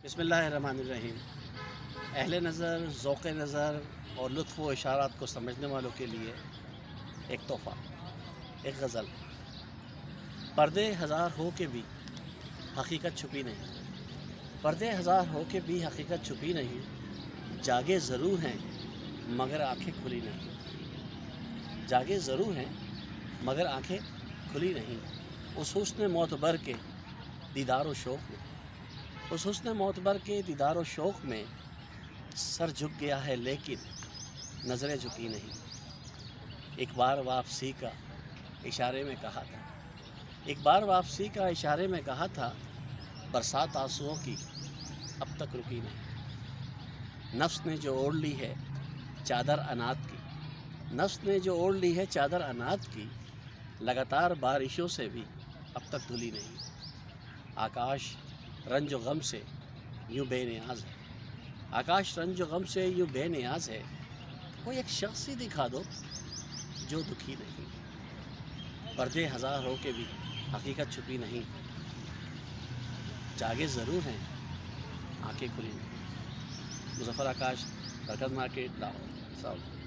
बिस्मिल्लाहिर्रहमानिर्रहीम। अहले नज़र, ज़ौक़ नज़र और लुत्फ़ व इशारात को समझने वालों के लिए एक तोहफ़ा, एक गज़ल। पर्दे हज़ार हो के भी हकीकत छुपी नहीं, पर्दे हज़ार हो के भी हकीकत छुपी नहीं, जागे ज़रूर हैं मगर आँखें खुली नहीं, जागे ज़रूर हैं मगर आँखें खुली नहीं। उस हुस्न मोतबर के दीदार व शौक़ में, उस हुस्न मोतबर के दीदार व शौक़ में सर झुक गया है लेकिन नज़रें झुकी नहीं। एक बार वापसी का इशारे में कहा था, एक बार वापसी का इशारे में कहा था, बरसात आंसुओं की अब तक रुकी नहीं। नफ्स ने जो ओढ़ ली है चादर अनाथ की, नफ्स ने जो ओढ़ ली है चादर अनाथ की, लगातार बारिशों से भी अब तक धुली नहीं। आकाश रंज गम से यूँ बेनियाज है, आकाश रंज गम से यूँ बेनियाज है। कोई एक शख्स ही दिखा दो जो दुखी नहीं। पर्दे हज़ार हो के भी हकीकत छुपी नहीं, जागे ज़रूर हैं आंखें खुली नहीं। मुज़फ़्फ़र आकाश, बरकत मार्केट, लाहौर, साउथ।